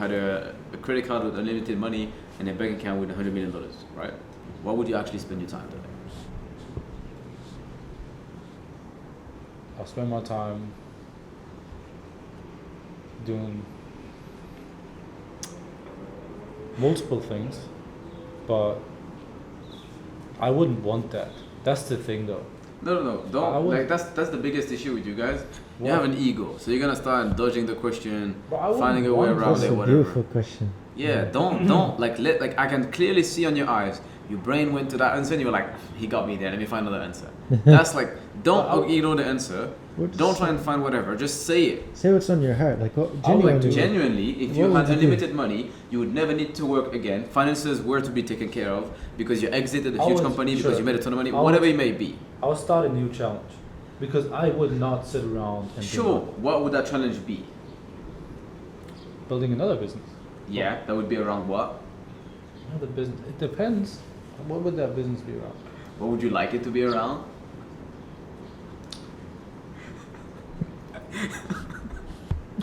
had a credit card with unlimited money and a bank account with $100 million, right? What would you actually spend your time doing? I'll spend my time doing multiple things, but I wouldn't want that. That's the thing, though. No. Don't like that's the biggest issue with you guys. You have an ego, so you're gonna start dodging the question, finding a way around it, whatever. Beautiful question. Yeah, don't like I can clearly see on your eyes. Your brain went to that answer, and you were like, "He got me there. Let me find another answer." That's like, don't ignore the answer. Don't try and find whatever. Just say it. Say what's on your heart. Like what, genuinely, if you had unlimited money, you would never need to work again. Finances were to be taken care of because you exited a huge company because you made a ton of money. Whatever it may be. I'll start a new challenge because I would not sit around and Sure. What would that challenge be? Building another business. Yeah, that would be around what? Another business. It depends. What would that business be around? What would you like it to be around?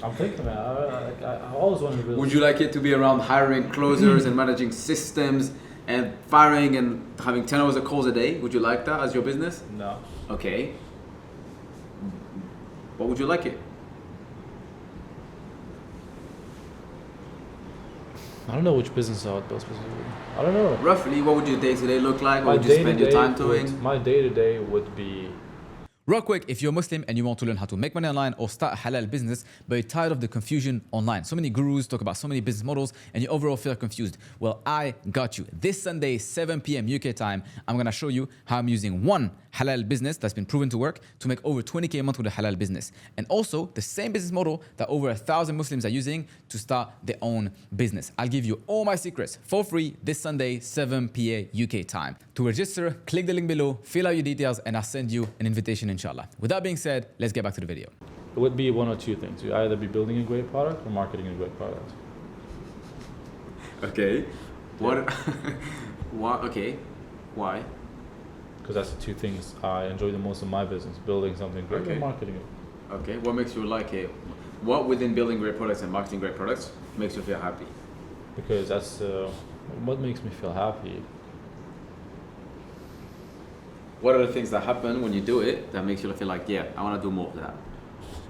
I'm thinking, man. I always wanted to build. Would you like it to be around hiring closers and managing systems and firing and having 10 hours of calls a day? Would you like that as your business? No. Okay. What would you like it? I don't know which business I would build specifically. I don't know. Roughly, what would your day-to-day look like? What would you spend your time doing? My day-to-day would be... Real quick, if you're Muslim and you want to learn how to make money online or start a halal business, but you're tired of the confusion online. So many gurus talk about so many business models and you overall feel confused. Well, I got you. This Sunday, 7 p.m. UK time, I'm going to show you how I'm using one halal business that's been proven to work to make over 20K a month with a halal business. And also the same business model that over 1,000 Muslims are using to start their own business. I'll give you all my secrets for free this Sunday, 7 p.m. UK time. To register, click the link below, fill out your details, and I'll send you an invitation, inshallah. With that being said, let's get back to the video. It would be one or two things. You either be building a great product or marketing a great product. Okay. What? What? Okay. Why? Because that's the two things I enjoy the most in my business: building something great and marketing it. Okay. What makes you like it? What within building great products and marketing great products makes you feel happy? Because that's what makes me feel happy. What are the things that happen when you do it that makes you feel like, yeah, I want to do more of that?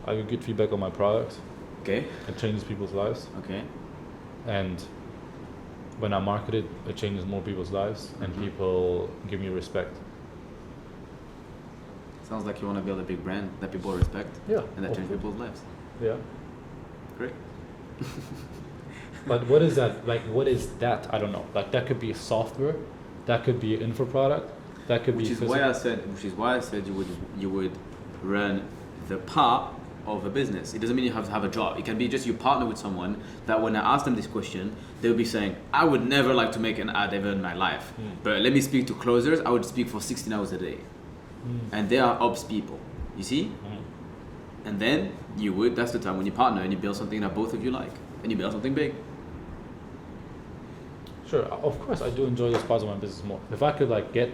I get good feedback on my product. Okay. It changes people's lives. Okay. And when I market it, it changes more people's lives, and people give me respect. Sounds like you want to build a big brand that people respect. Yeah. And that changes people's lives. Yeah. Great. But what is that? Like, what is that? I don't know. Like, that could be software, that could be an info product, that could be. Which is why I said you would run the part of a business. It doesn't mean you have to have a job. It can be just you partner with someone that when I ask them this question, they'll be saying, I would never like to make an ad ever in my life. But let me speak to closers. I would speak for 16 hours a day. And they are ops people. You see? And then that's the time when you partner and you build something that both of you like. And you build something big. Sure, of course I do enjoy those parts of my business more. If I could like get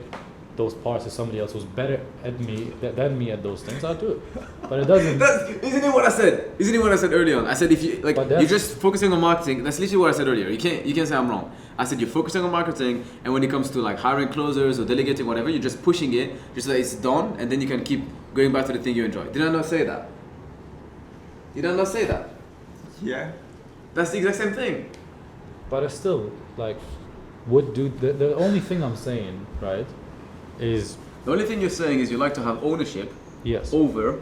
those parts to somebody else who's better at me than me at those things, I'll do it. But it doesn't. Isn't it what I said? Isn't it what I said early on? I said if you like, you're just focusing on marketing. That's literally what I said earlier. You can't say I'm wrong. I said you're focusing on marketing, and when it comes to like hiring closers or delegating whatever, you're just pushing it just so that it's done, and then you can keep going back to the thing you enjoy. Did I not say that? Did I not say that? Yeah. That's the exact same thing. But I still like would do the only thing I'm saying, right, is the only thing you're saying is you like to have ownership. Yes. Over.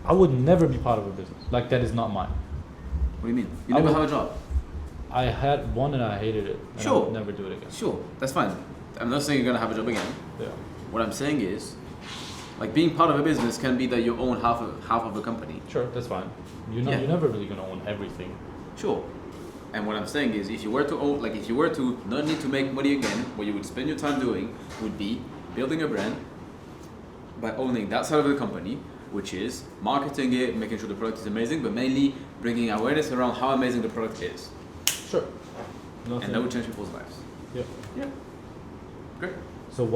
I would never be part of a business. Like, that is not mine. What do you mean? You never have a job? I had one and I hated it. And sure. I would never do it again. Sure, that's fine. I'm not saying you're gonna have a job again. Yeah. What I'm saying is, like, being part of a business can be that you own half of a company. Sure, that's fine. You're never really gonna own everything. Sure. And what I'm saying is, if you were to not need to make money again, what you would spend your time doing would be building a brand by owning that side of the company, which is marketing it, making sure the product is amazing, but mainly bringing awareness around how amazing the product is. Sure. And that would change people's lives. Yeah. Yeah. Great. So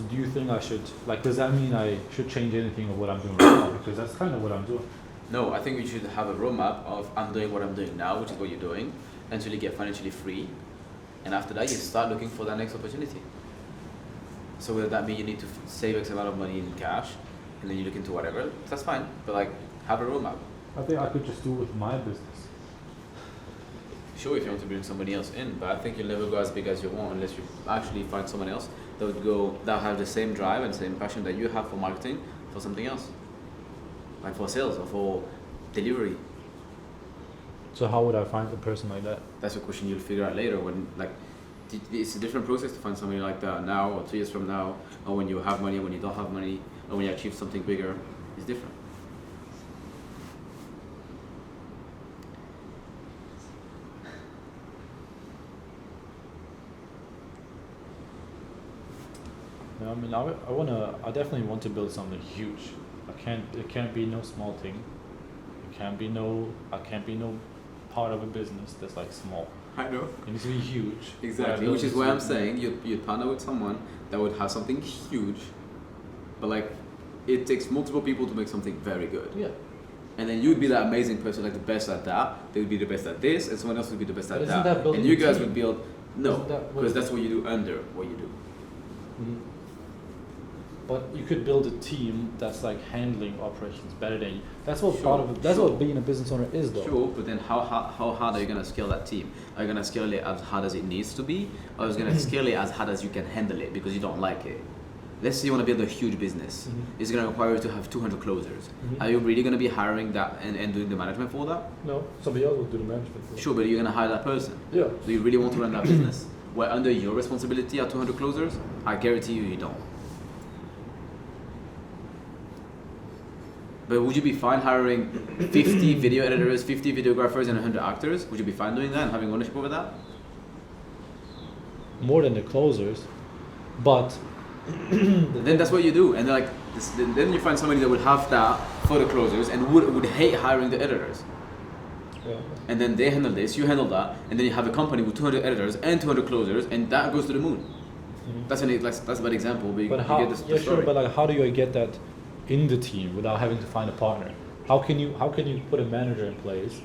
do you think I should, like, does that mean I should change anything of what I'm doing right now? Because that's kind of what I'm doing. No, I think we should have a roadmap of I'm doing what I'm doing now, which is what you're doing. until you get financially free, and after that you start looking for that next opportunity. So whether that mean you need to save X amount of money in cash, and then you look into whatever, that's fine. But like, have a roadmap. I think I could just do it with my business. Sure, if you want to bring somebody else in, but I think you'll never go as big as you want unless you actually find someone else that have the same drive and same passion that you have for marketing for something else, like for sales or for delivery. So how would I find a person like that? That's a question you'll figure out later when like it's a different process to find somebody like that now or 2 years from now, or when you have money, when you don't have money, or when you achieve something bigger. It's different. Yeah, I mean, I definitely want to build something huge. It can't be no small thing. I can't be no part of a business that's like small. I know. It needs to be huge. Exactly, which is why I'm saying you'd partner with someone that would have something huge, but like it takes multiple people to make something very good. Yeah. And then you'd be that amazing person, like the best at that. They would be the best at this, and someone else would be the best But at isn't that. that building And you a guys team? would build no, Isn't that what- because that's what you do under what you do. Mhm. But you could build a team that's like handling operations better than you. That's what Sure, part of it. That's sure. what being a business owner is, though. Sure, but then how hard are you gonna scale that team? Are you gonna scale it as hard as it needs to be, or are you gonna scale it as hard as you can handle it because you don't like it? Let's say you want to build a huge business. Mhm. It's gonna require you to have 200 closers. Mhm. Are you really gonna be hiring that and doing the management for that? No, somebody else will do the management. For you. Sure, but you're gonna hire that person. Yeah. Do you really want to run that business? Where under your responsibility are 200 closers? I guarantee you don't. But would you be fine hiring 50 video editors, 50 videographers, and 100 actors? Would you be fine doing that and having ownership over that? More than the closers, but Then that's what you do. And like, then you find somebody that would have that for the closers and would hate hiring the editors. yeah. And then they handle this, you handle that, and then you have a company with 200 editors and 200 closers, and that goes to the moon. Mhm. That's a bad example, but you, But you how? get this, Yeah, the sure. story. But like, how do you get that in the team without having to find a partner? How can you put a manager in place,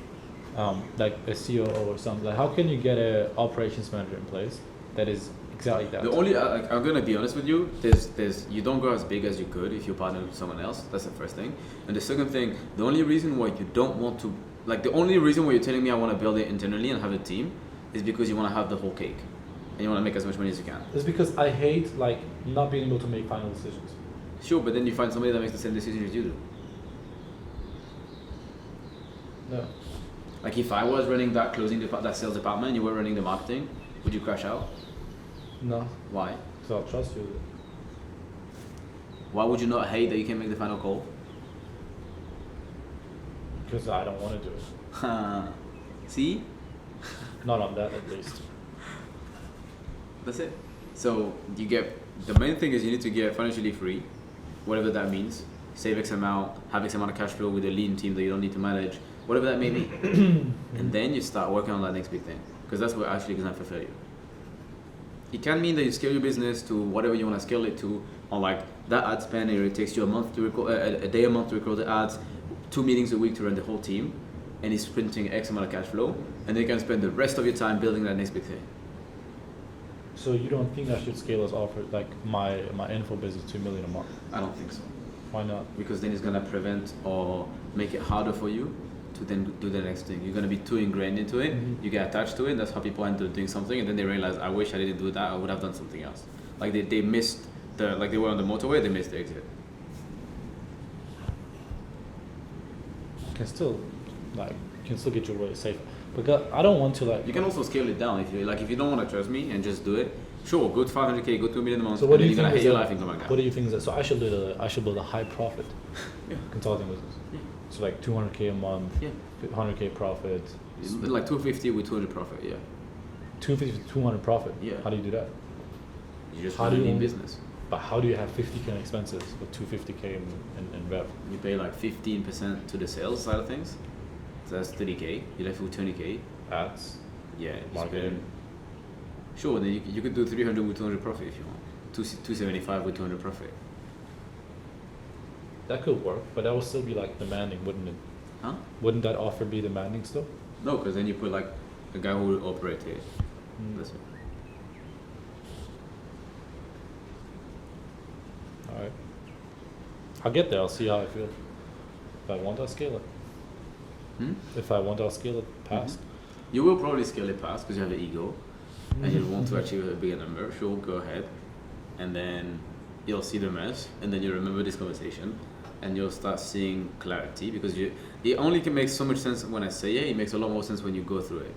like a COO or something? Like, how can you get a operations manager in place that is exactly that? The only I'm gonna be honest with you. There's you don't go as big as you could if you partner with someone else. That's the first thing. And the second thing, the only reason why you don't want to, like the only reason why you're telling me I want to build it internally and have a team, is because you want to have the whole cake, and you want to make as much money as you can. It's because I hate like not being able to make final decisions. Sure, but then you find somebody that makes the same decision as you do. No. Like if I was running that that sales department, you were running the marketing, would you crash out? No. Why? So I'll trust you. Why would you not hate that you can make the final call? Because I don't want to do it. See? Not on that, at least. That's it. So you get the main thing is you need to get financially free, whatever that means. Save X amount, have X amount of cash flow with a lean team that you don't need to manage, whatever that may be. And then you start working on that next big thing, because that's what actually is gonna fulfill you. It can mean that you scale your business to whatever you want to scale it to, on like that ad spend. It takes you a month to record, a day a month to record the ads, 2 meetings a week to run the whole team, and it's printing X amount of cash flow, and then you can spend the rest of your time building that next big thing. So you don't think I should scale as offer like my info business to $2 million a month? I don't think so. Why not? Because then it's gonna prevent or make it harder for you to then do the next thing. You're gonna be too ingrained into it. Mhm. You get attached to it. That's how people end up doing something, and then they realize, I wish I didn't do that. I would have done something else. Like they missed like they were on the motorway. They missed the exit. Can still get you away safe. Because I don't want to like. You can also scale it down if you don't want to trust me and just do it. Sure, go to 500K, go to $1 million a month, So what and do then you you're gonna think hate is your the- life and come back What down. do you think is that? So I should build a high profit Yeah. consulting business. Yeah. So like 200K a month, Yeah. 100K profit, Like 250 with 200 profit. Yeah. 250 to 200 profit. Yeah. How do you do that? You just How run a do you- lean business. But how do you have 50K in expenses with 250K in rev? You pay like 15% to the sales side of things. So that's 30K. You're left with 20K. Ads. Yeah. you Marketing. spend- Sure, then you could do 300 with 200 profit if you want. 275 with 200 profit. That could work, but that would still be like demanding, wouldn't it? Huh? Wouldn't that offer be demanding still? No, because then you put like a guy who will operate it. That's it. All right. I'll get there. I'll see how I feel. If I want, I'll scale it. If I want, I'll scale it past. You will probably scale it past because you have an ego and you want to achieve a bigger number. Sure, go ahead. And then you'll see the mess and then you remember this conversation and you'll start seeing clarity because it only can make so much sense when I say it makes a lot more sense when you go through it.